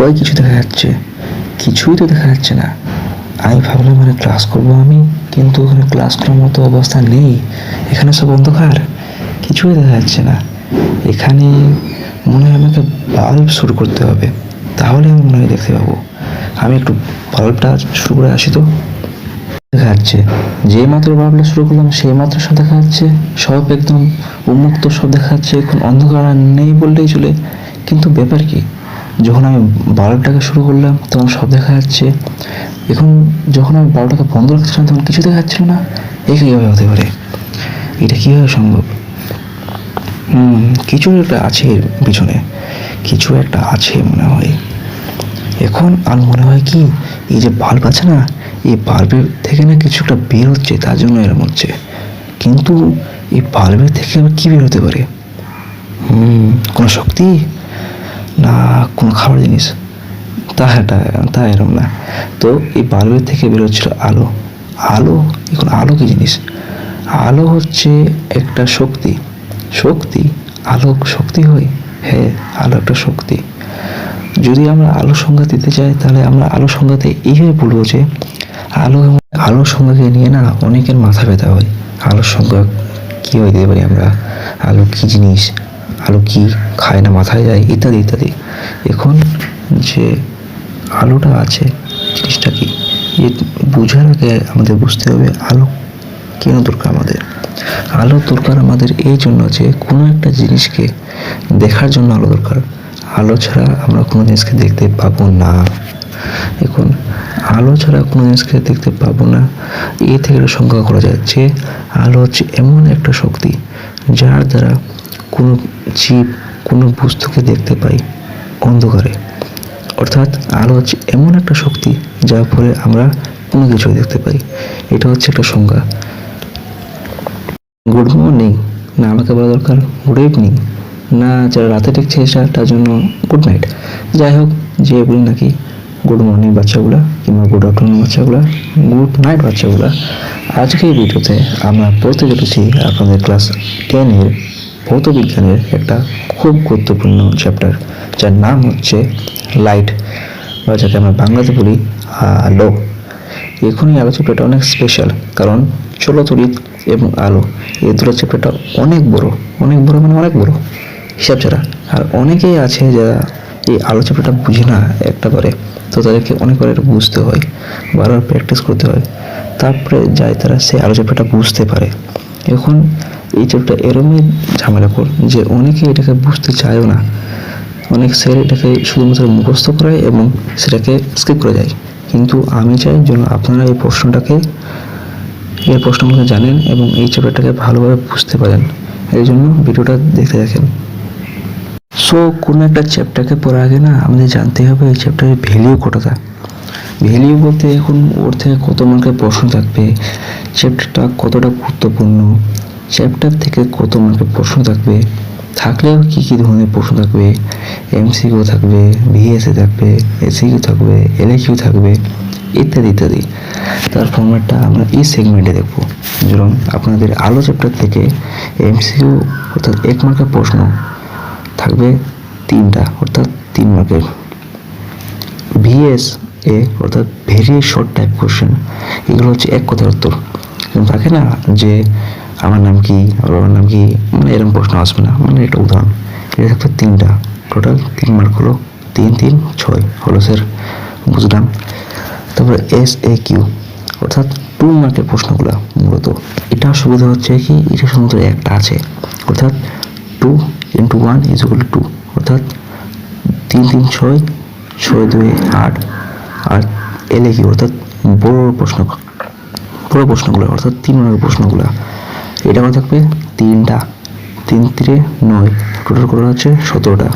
কই কিছু দেখা যাচ্ছে? কিছুই তো দেখা যাচ্ছে না। আমি ভাবলাম মানে ক্লাস করবো আমি, কিন্তু ওখানে ক্লাস করার মতো অবস্থা নেই। এখানে সব অন্ধকার, কিছুই দেখা যাচ্ছে না। এখানে মনে হয় আমাকে বাল্ব শুরু করতে হবে, তাহলে আমি মনে হয় দেখতে পাবো। আমি একটু বাল্বটা শুরু করে আসি তো। দেখা যাচ্ছে, যে মাত্র বাল্বটা শুরু করলাম সেই মাত্র সব দেখা যাচ্ছে, সব একদম উন্মুক্ত সব দেখা যাচ্ছে। এখন অন্ধকার আর নেই বললেই চলে। কিন্তু ব্যাপার কি, যখন আমি বাল্বটাকে শুরু করলাম তখন সব দেখা যাচ্ছে। এখন যখন আমি বাল্বটাকে বন্ধ রাখছিলাম তখন কিছু দেখা যাচ্ছিল না। এই কীভাবে হতে পারে? এটা কীভাবে সম্ভব? কিছু একটা আছে এর পিছনে, কিছু একটা আছে মনে হয়। এখন আমার মনে হয় কি, এই যে বাল্ব আছে না, এই বাল্বের থেকে না কিছু একটা বের হচ্ছে, তার জন্য এরকম হচ্ছে। কিন্তু এই বাল্বের থেকে আবার কী বের হতে পারে? কোনো শক্তি, না কোনো খাবার জিনিস? তা এরকম না তো। এই বাল্বের থেকে বেরোচ্ছিল আলো। আলো, এখন আলো কি জিনিস? আলো হচ্ছে একটা শক্তি। শক্তি? আলো শক্তি হয়? হ্যাঁ, আলো একটা শক্তি। যদি আমরা আলো সংজ্ঞা দিতে চাই তাহলে আমরা আলো সংজ্ঞাতে এইভাবে বলবো যে আলোর সংজ্ঞাকে নিয়ে না অনেকের মাথা ব্যথা হয়। আলোর সংজ্ঞা কীভাবে দিতে পারি আমরা? আলো কী জিনিস, আলো কি খায় না মাথায় যায়, ইত্যাদি ইত্যাদি। এখন যে আলোটা আছে জিনিসটা কি, এ বোঝার আগে আমাদের বুঝতে হবে আলো কেন দরকার আমাদের। আলো দরকার আমাদের এই জন্য যে কোনো একটা জিনিসকে দেখার জন্য আলো দরকার। আলো ছাড়া আমরা কোনো জিনিসকে দেখতে পাবো না। এখন আলো ছাড়া কোনো জিনিসকে দেখতে পাবো না, এ থেকে সংজ্ঞা করা যায় যে আলো হচ্ছে এমন একটা শক্তি যার দ্বারা কোনো জীব কোনো বস্তুকে দেখতে পাই অন্ধকারে। অর্থাৎ আলো হচ্ছে এমন একটা শক্তি যার ফলে আমরা কোনো কিছু দেখতে পাই। এটা হচ্ছে একটা সংজ্ঞা। গুড মর্নিং না আমাকে বলা দরকার গুড ইভিনিং, না যারা রাতে দেখছে তার জন্য গুড নাইট। যাই হোক, যে বলি নাকি গুড মর্নিং বাচ্চাগুলা, কিংবা গুড আফটারনুন বাচ্চাগুলা, গুড নাইট বাচ্চাগুলা, আজকে এই ভিডিওতে আমরা পড়তে চলেছি আপনাদের ক্লাস 10-এর ভৌত বিজ্ঞানের একটা খুব গুরুত্বপূর্ণ চ্যাপ্টার, যার নাম হচ্ছে লাইট, বা যাকে আমরা বাংলাতে বলি আলো। এখন এই আলো চ্যাপ্টারটা অনেক স্পেশাল, কারণ চলতরিৎ এবং আলো এই দুটো চ্যাপ্টারটা অনেক বড় মানে অনেক বড় হিসাব ছাড়া। আর অনেকেই আছে যারা এই আলো চ্যাপ্টারটা বুঝে না একটাবারে, তো তাদেরকে অনেকবার এটা বুঝতে হয়, বারবার প্র্যাকটিস করতে হয়, তারপরে যায় তারা সেই আলো চ্যাপ্টারটা বুঝতে পারে। এখন এই চ্যাপ্টারটা এরমই ঝামেলাকর যে অনেকে এটাকে বুঝতে চায়ও না। অনেক স্যার এটাকে শুধুমাত্র মুখস্থ করায় এবং সেটাকে স্কিপ করে যায়। কিন্তু আমি চাই যেন আপনারা এই প্রশ্নগুলো জানেন এবং এই চ্যাপ্টারটাকে ভালোভাবে বুঝতে পারেন। এই জন্য ভিডিওটা দেখতে দেখেন। সো কোনো একটা চ্যাপ্টারকে পড়ার আগে না আমাদের জানতে হবে এই চ্যাপ্টারের ভ্যালিউ কতটা। ভ্যালিউ বলতে এখন ওর থেকে কত মার্কের প্রশ্ন থাকবে, চ্যাপ্টারটা কতটা গুরুত্বপূর্ণ, চ্যাপ্টার থেকে কত মার্কের প্রশ্ন থাকবে, থাকলেও কী কী ধরনের প্রশ্ন থাকবে, এমসিকিউ থাকবে, ভিএসএ থাকবে, এসিকিউ থাকবে, এলএকিউ থাকবে, ইত্যাদি ইত্যাদি। তার ফর্ম্যাটটা আমরা এই সেগমেন্টে দেখব। যেমন আপনাদের আলো চ্যাপ্টার থেকে এমসিকিউ অর্থাৎ 1 মার্কের প্রশ্ন থাকবে 3টা, অর্থাৎ 3 মার্কের। ভিএসএ অর্থাৎ ভেরি শর্ট টাইপ কোশ্চেন, এগুলো হচ্ছে 1 কথার উত্তর। থাকে না যে আমার নাম কি, আমার নাম কি, মানে এরকম প্রশ্ন আসবে না, মানে এটা উদাহরণ। এটা থাকবে 3টা, টোটাল 3 মার্ক হলো 3 3 6 হলো স্যার, বুঝলাম। তারপরে এসএকিউ অর্থাৎ 2 মার্কের প্রশ্নগুলো মূলত। এটা সুবিধা হচ্ছে কি, এটা শুধুমাত্র একটা আছে, অর্থাৎ 2 × 1 = 2, অর্থাৎ 3 3 6 6 2 8। আর এলএকিউ অর্থাৎ বড় প্রশ্নগুলো অর্থাৎ 3 মার্কের প্রশ্নগুলো, এটা আমার থাকবে 3টা, 3 3 9, টোটাল করে হচ্ছে 17টা।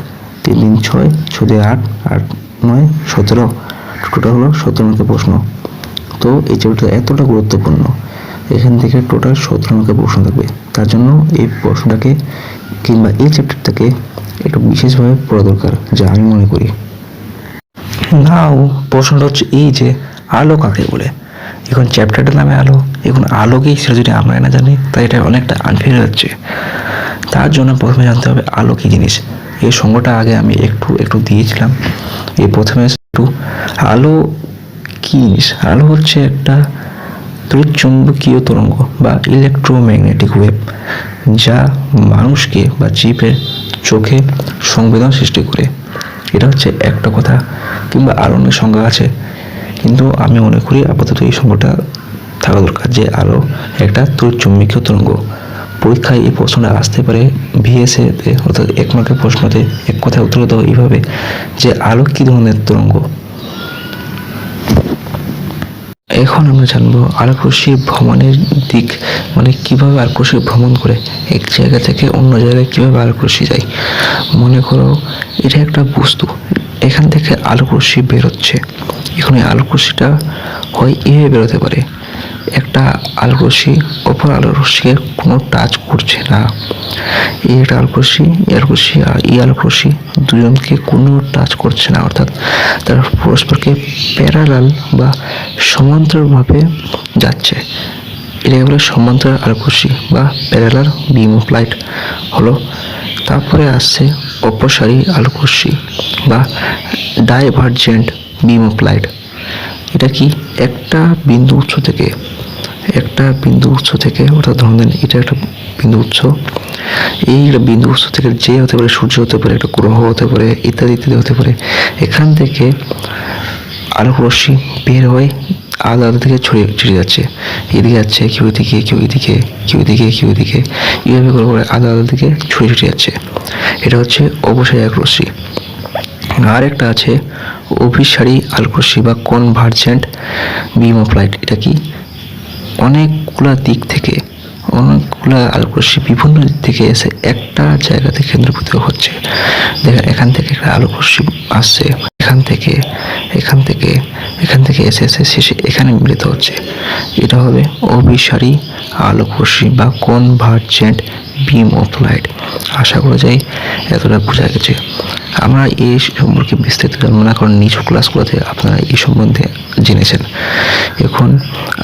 3 3 6 6 2 8 8 9 17, টোটাল হলো 17 মার্কের প্রশ্ন। তো এই চ্যাপ্টারটা এতটা গুরুত্বপূর্ণ, এখান থেকে টোটাল 17 মার্কের প্রশ্ন থাকবে। তার জন্য এই প্রশ্নটাকে কিংবা এই চ্যাপ্টারটাকে একটু বিশেষভাবে পড়া দরকার, যা আমি মনে করি। নাও প্রশ্নটা হচ্ছে এই যে আলো কাকে বলে। এখন চ্যাপ্টারটার নামে আলো, এখন আলোকেই সেটা যদি আমরা না জানি তাই এটা অনেকটা আনফেয়ার হচ্ছে। তার জন্য প্রথমে জানতে হবে আলো কী জিনিস। এই সঙ্গটা আগে আমি একটু একটু দিয়েছিলাম। এই প্রথমে একটু আলো কি জিনিস, আলো হচ্ছে একটা তড়িৎচুম্বকীয় তরঙ্গ বা ইলেকট্রোম্যাগনেটিক ওয়েভ, যা মানুষকে বা জীবের চোখে সংবেদন সৃষ্টি করে। এটা হচ্ছে একটা কথা, কিংবা আরো অনেক সংজ্ঞা আছে, কিন্তু আমি মনে করি আপাতত এই সংজ্ঞাটা থাকা দরকার যে আলো একটা তড়িৎচুম্বকীয় তরঙ্গ। পরীক্ষায় এই প্রশ্নটা আসতে পারে ভিএসএতে, অর্থাৎ 1 মার্কের প্রশ্নতে এক কথায় উত্তর দাও এইভাবে যে আলো কি ধরনের তরঙ্গ। এখন আমরা জানবো আলোকরশ্মির ভ্রমণের দিক, মানে কিভাবে আলোকরশ্মি ভ্রমণ করে এক জায়গা থেকে অন্য জায়গায় কিভাবে আলোকরশ্মি যায়। মনে করো এটা একটা বস্তু, এখান থেকে আলোকরশ্মি বেরোচ্ছে। এখন এই আলোকরশ্মিটা হয় এভাবে বেরোতে পারে, একটা আলোকরশ্মি অপর আলোকরশ্মিকে কোনো টাচ করছে না, এই একটা আলোকরশ্মি আর এই আলোকরশ্মি দুজনকে কোনো টাচ করছে না, অর্থাৎ তারা পরস্পরকে প্যারালাল বা সমান্তরালভাবে যাচ্ছে। এটাকে বলে সমান্তরাল আলোকরশ্মি বা প্যারালাল বিম অফ লাইট হলো। তারপরে আসছে অপসারী আলোকরশ্মি বা ডাইভারজেন্ট বিম অফ লাইট। এটা কি একটা বিন্দু উৎস থেকে অর্থাৎ ধরুন দেন এটা একটা বিন্দু উৎস, এই বিন্দু উৎস থেকে যে হতে পারে সূর্য হতে পারে, একটা গ্রহ হতে পারে, ইত্যাদি ইত্যাদি হতে পারে। এখান থেকে আলোক রশ্মি বের হয়ে আলাদা দিকে ছড়িয়ে যাচ্ছে, এদিকে যাচ্ছে কেউ এদিকে কেউ এদিকে কেউ এদিকে কেউ এদিকে, এইভাবে করে আলাদা দিকে ছড়িয়ে যাচ্ছে। এটা হচ্ছে অপসারী আলোক রশ্মি। আর একটা আছে অভিসারী আলোক রশ্মি বা কনভার্জেন্ট বিম অফ লাইট। এটা কি অনেকগুলা আলোকরশ্মি বিভিন্ন দিক থেকে এসে একটা জায়গাতে কেন্দ্রীভূত হচ্ছে। দেখেন এখান থেকে একটা আলোকরশ্মি আসছে, এখান থেকে এসে শেষে এখানে মিলিত হচ্ছে। এটা হবে অভিসারী আলোকরশ্মি বা কনভার্জেন্ট বিম অফ লাইট। আশা করা যায় এতটা বোঝা গেছে। আমরা এই সম্পর্কে বিস্তারিত জানবো না, কারণ নিচু ক্লাসগুলোতে আপনারা এই সম্বন্ধে জেনেছেন। এখন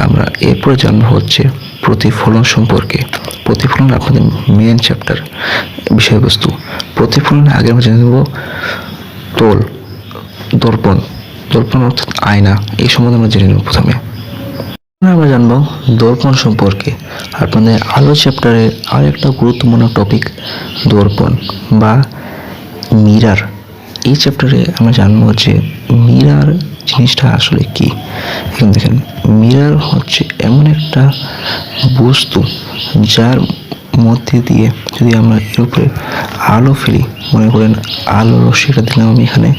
আমরা এরপরে জানবো হচ্ছে প্রতিফলন সম্পর্কে। প্রতিফলন আপনাদের মেন চ্যাপ্টার বিষয়বস্তু। প্রতিফলনের আগে আমরা জেনে নেব দর্পণ অর্থাৎ আয়না, এই সম্বন্ধে আমরা জেনে নেব। প্রথমে আমরা জানবো দর্পণ সম্পর্কে। আপনাদের আলো চ্যাপ্টারে আর একটা গুরুত্বপূর্ণ টপিক দর্পণ বা মিরার। এই চ্যাপ্টারে আমরা জানবো যে মিরার জিনিসটা আসলে কি। এখন দেখেন মিরার হচ্ছে এমন একটা বস্তু যার মধ্যে দিয়ে যদি আমরা এর উপরে আলো ফেলি, মনে করেন আলো রশ্মিটা দিলাম আমি এখানে,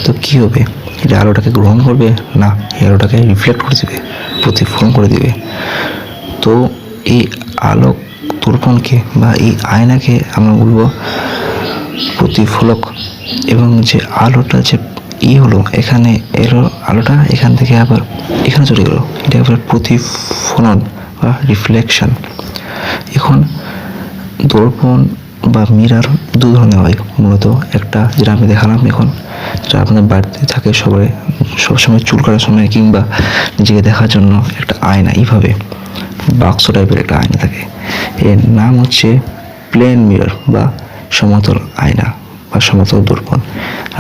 তো কি হবে, এটা আলোটাকে গ্রহণ করবে না, এই আলোটাকে রিফ্লেক্ট করে দেবে, প্রতিফলন করে দেবে। তো এই আলোক দর্পণকে বা এই আয়নাকে আমরা বলবো প্রতিফলক। এবং যে আলোটা যে হলো এখানে এলো, আলোটা এখান থেকে আবার এখানে চলে গেলো, এটা আবার প্রতিফলন বা রিফ্লেকশন। এখন দর্পণ বা মিরার দু ধরনের হয় মূলত। একটা যেটা আমি দেখালাম এখন, যেটা আপনাদের বাড়িতে থাকে সবসময় চুল কাটার সময় কিংবা নিজেকে দেখার জন্য একটা আয়না, এইভাবে বাক্স টাইপের একটা আয়না থাকে, এর নাম হচ্ছে প্লেন মিরর বা সমতল আয়না বা সমতল দর্পণ।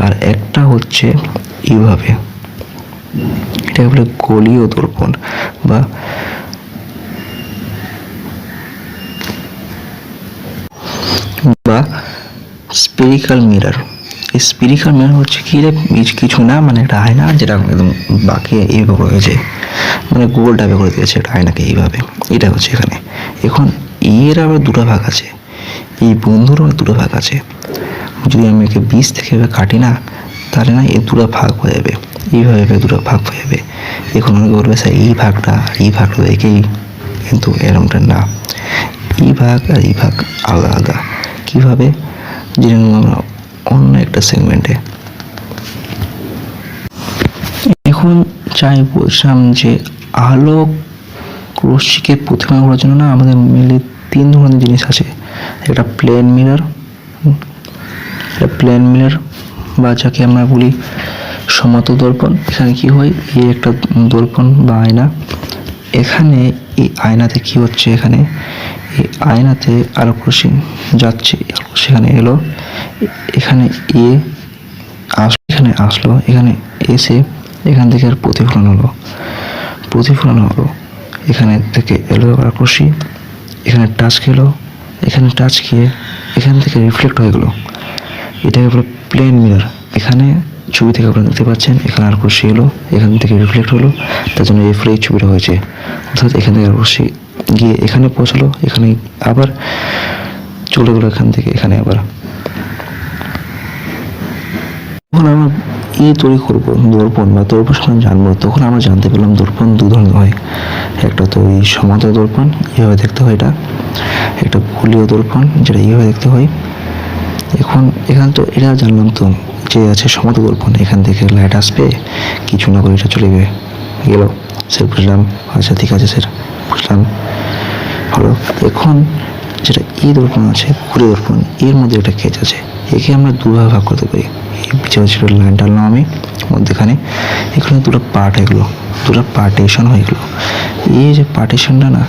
আর একটা হচ্ছে এইভাবে, এটাকে বলে গোলীয় দর্পণ বা স্পেরিক্যাল মিরর। এই স্পেরিক্যাল মিরর হচ্ছে কি, কিছু না, মানে একটা আয়না যেটা একদম বাঁকিয়ে এইভাবে রয়েছে, মানে গোল টাইপে করে দিয়েছে একটা আয়নাকে এইভাবে। এটা হচ্ছে এখানে। এখন এর আবার দুটো ভাগ আছে, এই বন্ধুরও দুটো ভাগ আছে। যদি আমি একে 20 থেকে এভাবে কাটি না, তাহলে না এর দুটো ভাগ হয়ে যাবে, এইভাবে দুটো ভাগ হয়ে যাবে। এখন অনেকে বলবে স্যার এই ভাগটা একেই, কিন্তু এরকমটা না, এই ভাগ আর এই ভাগ আলাদা আলাদা। কীভাবে জেনে নেব আমরা অন্য একটা সেগমেন্টে। এখন বলছিলাম যে আলোক রশ্মিকে প্রতিফলন করার জন্য না আমাদের মেনলি 3 ধরনের জিনিস আছে। একটা প্লেন মিরর বা যাকে আমরা বলি সমতল দর্পণ। এখানে কি হয়, এই একটা দর্পণ বা আয়না, এখানে এই আয়নাতে কি হচ্ছে, এখানে এই আয়নাতে আলোক রশ্মি যাচ্ছে, সেখানে এলো, এখানে এখানে আসলো, এখানে এসে এখান থেকে আর প্রতিফলন হলো, এখানে থেকে এলো আলোক রশ্মি, এখানে টাচ খেলো, এখানে টাচ খেয়ে এখান থেকে রিফ্লেক্ট হয়ে গেলো। এটাকে বলে প্লেন মিরর। এখানে ছবি থেকে আপনারা দেখতে পাচ্ছেন এখানে আলোক রশ্মি এলো, এখান থেকে রিফ্লেক্ট হলো, তার জন্য এই ফলে এই ছবিটা হয়েছে। অর্থাৎ এখান থেকে আলোক রশ্মি গিয়ে এখানে পৌঁছালো, এখানে আবার চলে গেলো, এখান থেকে এখানে আবার। যখন আমরা তৈরি করবো দর্পণ বা দর্পণ সম্বন্ধে জানবো, তখন আমরা জানতে পারলাম দর্পণ দু ধরনের হয়। একটা তো এই সমান্তর দর্পণ, এইভাবে দেখতে হয়, একটা গোলীয় দর্পণ যেটা এইভাবে দেখতে হয়। এখানে তো এটা জানলাম তো যে আছে সমান্তর দর্পণ, এখান থেকে লাইট আসবে, কিছু না করে এটা চলে গেল, স্যার বুঝলাম, আচ্ছা ঠিক আছে স্যার বুঝলাম, হলো। এখন যেটা দর্পণ আছে, গোলীয় দর্পণ, এর মধ্যে একটা কেজ আছে, একে আমরা দুভাবে ভাগ করতে পারি। এই লাইন টানলাম আমি মধ্যেখানে, এখানে দুটো পার্ট হয়ে গেলো, দুটো পার্টিশন হয়ে গেলো। এই যে পার্টিশনটা না,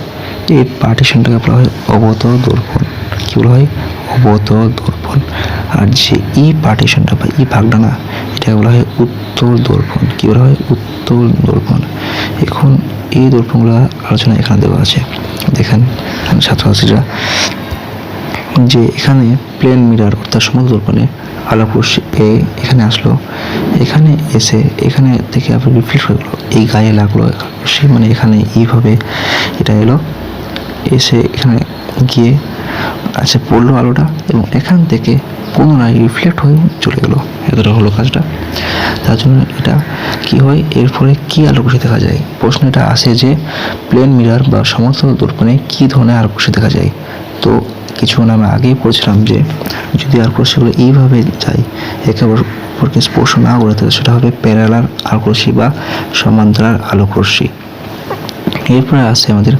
এই পার্টিশনটাকে বলা হয় অবতল দর্পণ। কি বলা হয়? অবতল দর্পণ। আর যে পার্টিশনটা বা ভাগটা না, এটাকে বলা হয় উত্তল দর্পণ। কি বলা হয়? উত্তল দর্পণ। এখন এই দর্পণগুলো আলোচনা এখানে দেওয়া আছে, দেখেন ছাত্রছাত্রীরা, যে এখানে প্লেন মিরর অর্থাৎ সমান্তর দর্পণে আলোক রশ্মি পেয়ে এখানে আসলো, এখানে এসে এখানে থেকে আবার রিফ্লেক্ট হয়ে গেলো, এই গায়ে লাগলো রশ্মি, মানে এখানে এইভাবে এটা এলো, এসে এখানে গিয়ে আচ্ছা পড়লো আলোটা, এবং এখান থেকে পুনরায় রিফ্লেক্ট হয়ে চলে গেলো। এতটা হলো কাজটা। তার জন্য এটা কি হয়, এর ফলে কি আলোক রশ্মি দেখা যায়? প্রশ্ন এটা আসে যে প্লেন মিরর বা সমান্তরাল দর্পণে কি ধরনের আলোক রশ্মি দেখা যায়। তো কিছুক্ষণ আমরা আগেই পড়ছিলাম যে যদি আলোক রশ্মিগুলো এইভাবে যায়, একেবারে স্পর্শ না করে, তাহলে সেটা হবে প্যারালাল আলোক রশ্মি বা সমান্তরাল আলোক রশ্মি। এরপরে আসে আমাদের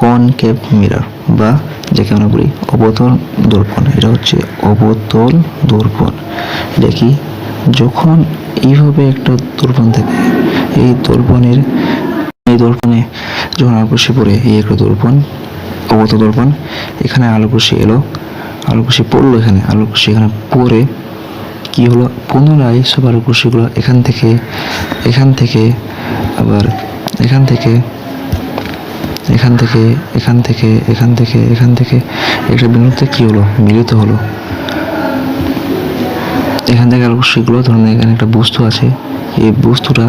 কনকেভ মিরর বা যাকে আমরা বলি অবতল দর্পণ। এটা হচ্ছে অবতল দর্পণ। এটা কি, যখন এইভাবে একটা দর্পণ থাকে, এই দর্পণে যখন আলোক রশ্মি পড়ে, এই একটা দর্পণ অবতল দর্পণ, এখানে আলোক রশ্মি এলো, আলোক রশ্মি পড়লো, এখানে আলোক রশ্মি এখানে পড়ে কি হলো, পুনরায় সব আলোক রশ্মিগুলো এখান থেকে আবার এখান থেকে একটা বিন্দুতে কি হলো, মিলিত হলো। এখান থেকে আলোক রশ্মিগুলো ধরুন এখানে একটা বস্তু আছে, এই বস্তুটা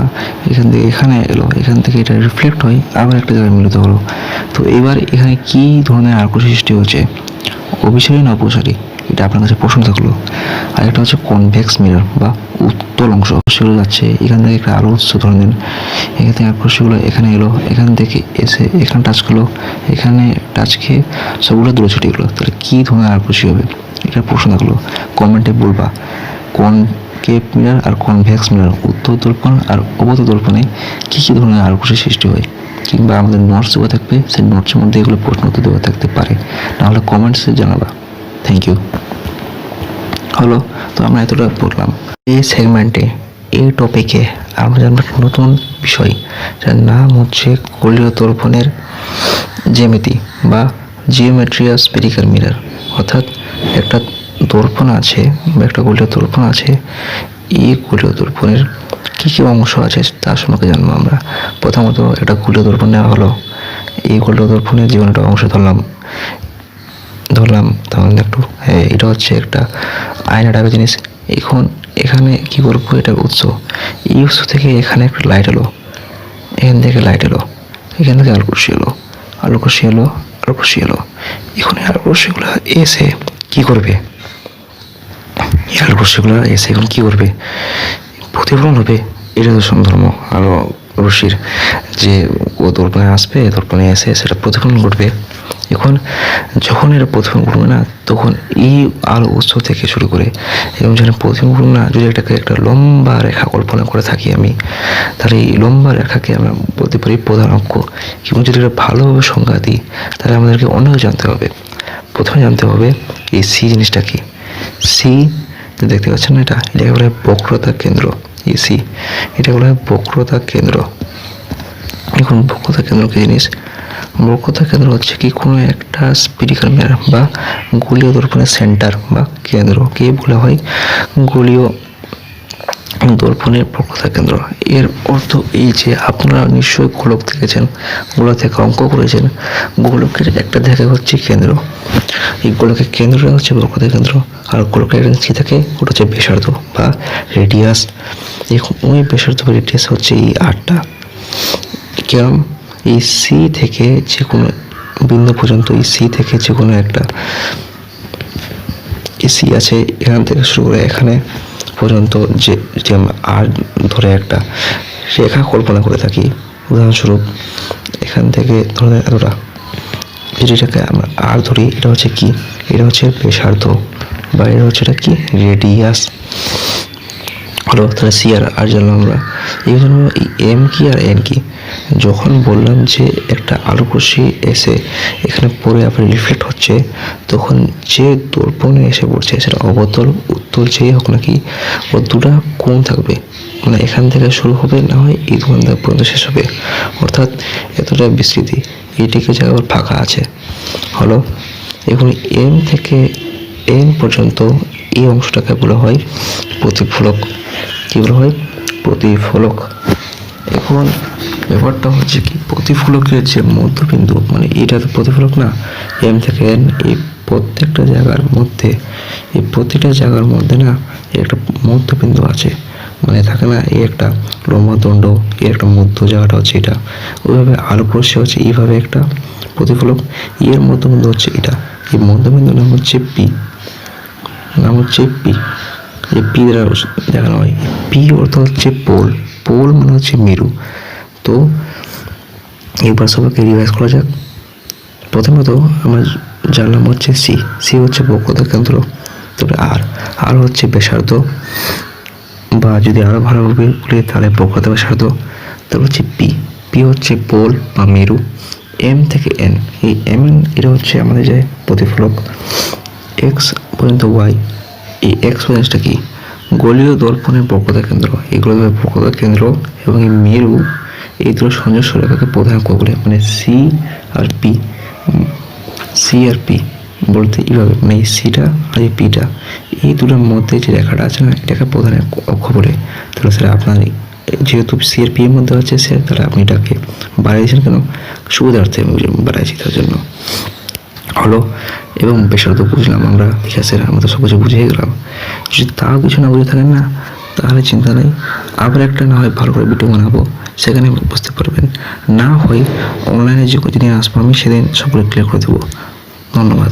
এখান থেকে এখানে এলো, এখান থেকে এটা রিফ্লেক্ট হয়, আবার একটা জায়গায় মিলিত হলো। তো এবার এখানে কি ধরনের আলোক রশ্মি সৃষ্টি হচ্ছে, অভিসারী না অপসারী, এটা আপনার কাছে প্রশ্ন থাকলো। আর একটা হচ্ছে কনভেক্স মিরর বা উত্তল অংশ, সেগুলো যাচ্ছে এখান থেকে একটা আলো উৎস ধরে নেন, এখান থেকে আলোক রশ্মিগুলো এখানে এলো, এখান থেকে এসে এখানে টাচ করলো, এখানে টাচ খেয়ে সবগুলো দূরে ছুটে গেলো। তাহলে কি ধরনের আলোক রশ্মি হবে, এটা প্রশ্ন থাকলো, কমেন্টে বলবা। কনকেভ মিরর আর কনভেক্স মিরর, উত্তল দর্পণ আর অবতল দর্পণে কি ধরনের আলোক রশ্মি সৃষ্টি হয়, কিংবা আমাদের নোটস দেওয়া থাকবে, সেই নোটসের মধ্যে এগুলো প্রশ্ন উত্তর দেওয়া থাকতে পারে, নাহলে কমেন্টসে জানাবা। Thank you. হলো, তো আমরা এতটা পড়লাম। এই সেগমেন্টে এই টপিকে আমরা জানবো নতুন বিষয়, যার নাম হচ্ছে গোলীয় দর্পণের জ্যামিতি বা জিওমেট্রিয়া স্ফেরিক্যাল মিরর। অর্থাৎ একটা দর্পণ আছে বা একটা গোলীয় দর্পণ আছে, এই গোলীয় দর্পণের কী অংশ আছে তার সম্পর্কে জানবো আমরা। প্রথমত একটা গোলীয় দর্পণ নেওয়া হলো, এই গোলীয় দর্পণের যে কোনো একটা অংশ ধরলাম, তাহলে একটু এটা হচ্ছে একটা আয়না টাইপের জিনিস। এখন এখানে কি করবো, এটা উৎস, এই উৎস থেকে এখানে একটা লাইট এলো, এখান থেকে লাইট এলো, এখান থেকে আলোক রশ্মি এলো, এখন এই আলোক রশ্মিগুলো এসে কি করবে, এখন কি করবে, প্রতিফলন হবে। এটা তো ধর্ম আলো রশ্মির যে ও দর্পণে আসবে, দর্পণে এসে সেটা প্রতিফলন ঘটবে। এখন যখন এটা প্রতিফলন ঘটবে না, তখন এই আলো উৎস থেকে শুরু করে এবং যখন প্রতিফলন ঘটবে না, যদি এটাকে একটা লম্বা রেখা কল্পনা করে থাকি আমি, তাহলে এই লম্বা রেখাকে আমরা বলতে পারি প্রধান অক্ষ। এবং যদি এটা ভালোভাবে সংজ্ঞা দিই, তাহলে আমাদেরকে অনেক জানতে হবে। প্রথমে জানতে হবে এই সি জিনিসটা কি। সি দেখতে পাচ্ছেন না, এটাকে বলা হয় বক্রতা কেন্দ্র। এই সি, এটা বলা হয় বক্রতা কেন্দ্র। এখন বক্রতা কেন্দ্র কি জিনিস, বক্রতা কেন্দ্র হচ্ছে কি কোনো একটা স্পিরিক্যাল মিরর বা গোলীয় দর্পণের সেন্টার বা কেন্দ্রকে বলা হয় গোলীয় দর্পণের বক্রতা কেন্দ্র। এর অর্থ এই যে আপনারা নিশ্চয়ই গোলক দেখেছেন, গোলক থেকে অঙ্ক করেছেন, গোলকের একটা দেখা হচ্ছে কেন্দ্র, এই গোলকের কেন্দ্রটা হচ্ছে বক্রতা কেন্দ্র, আর গোলকের একটা নিচে থাকে ওটা হচ্ছে ব্যাসার্ধ বা রেডিয়াস। ওই ব্যাসার্ধ বা রেডিয়াস হচ্ছে এই আটটা। কেমন এই সি থেকে যে কোনো বিন্দু পর্যন্ত, এই সি থেকে যে কোনো একটা সি আছে, এখান থেকে শুরু করে এখানে পর্যন্ত যে যে আমরা আর ধরে একটা রেখা কল্পনা করে থাকি, উদাহরণস্বরূপ এখান থেকে ধরে এতটা, যেটাকে আমরা আর ধরি, এটা হচ্ছে কি, এটা হচ্ছে ব্যাসার্ধ বা এটা হচ্ছে এটা কি রেডিয়াস হলো। তাহলে সি আর জানলাম আমরা। এই জন্য এই এম কি আর এন কি, যখন বললাম যে একটা আলোক রশ্মি এসে এখানে পড়ে আবার রিফ্লেক্ট হচ্ছে, তখন যে দর্পণে এসে পড়ছে সেটা অবতল উত্তল যেই হোক নাকি, ও দুটা কোণ থাকবে, মানে এখান থেকে শুরু হবে না হয় এই দোকান পর্যন্ত শেষ হবে, অর্থাৎ এতটা বিস্তৃতি, এইটিকে জায়গা আবার ফাঁকা আছে হলো। এখন এম থেকে এন পর্যন্ত এই অংশটাকে বলা হয় প্রতিফলক। কি বলা হয়? প্রতিফলক। এখন ব্যাপারটা হচ্ছে কি, প্রতিফলকের যে মধ্যবিন্দু, মানে এটা তো প্রতিফলক না, এম থেকে এন, এই প্রত্যেকটা জায়গার মধ্যে, এই প্রতিটা জায়গার মধ্যে না একটা মধ্যবিন্দু আছে, মানে থাকে না এই একটা লম্বদণ্ড, এই একটা মধ্য জায়গাটা হচ্ছে এটা, ওইভাবে আলোক রশ্মি হচ্ছে এইভাবে একটা প্রতিফলক, এর মধ্যবিন্দু হচ্ছে এটা, এই মধ্যবিন্দুর নাম হচ্ছে পি, নাম হচ্ছে পি। এই পি দ্বারা দেখানো হয়। পি অর্থ হচ্ছে পোল, পোল মানে হচ্ছে মেরু। তো এবার সবাইকে রিভাইজ করা যাক। প্রথমত আমরা জানলাম হচ্ছে সি, সি হচ্ছে বক্রতা কেন্দ্র, তবে আর হচ্ছে ব্যাসার্ধ, বা যদি আরো ভালোভাবে বলি তাহলে বক্রতা ব্যাসার্ধ। তারপর হচ্ছে পি, পি হচ্ছে পোল বা মেরু। এম থেকে এন, এই এম এন এটা হচ্ছে আমাদের যে প্রতিফলক। এক্স পর্যন্ত ওয়াই, এই এক্স জিনিসটা কি, গোলীয় দর্পণের বক্রতা কেন্দ্র, এগুলো বক্রতা কেন্দ্র এবং এই মেরু, এই দুটো সংযোগ রেখাকে প্রধান অক্ষ বলে, মানে সি আর পি, সি আর পি বলতে এইভাবে, মানে এই সিটা আর এই পিটা, এই দুটোর মধ্যে যে রেখাটা আছে না, এটাকে প্রধান অক্ষ বলে। তাহলে স্যার আপনার যেহেতু সি আর পি এর মধ্যে আছে স্যার, তাহলে আপনি এটাকে বাড়িয়েছেন কেন? সুবিধার্থে বাড়াইছি তার জন্য হলো। এবং ব্যাসার্ধ বুঝলাম আমরা, ঠিক আছে, আমরা তো সব কিছু বুঝিয়ে গেলাম। যদি তাও কিছু না বুঝে থাকেন না, তাহলে চিন্তা নেই, আবার একটা না হয় ভালো করে ভিডিও বানাবো, সেখানে বুঝতে পারবেন। না হয় অনলাইনে যে দিন আসবো আমি সেদিন সবগুলো ক্লিয়ার করে দেবো। ধন্যবাদ।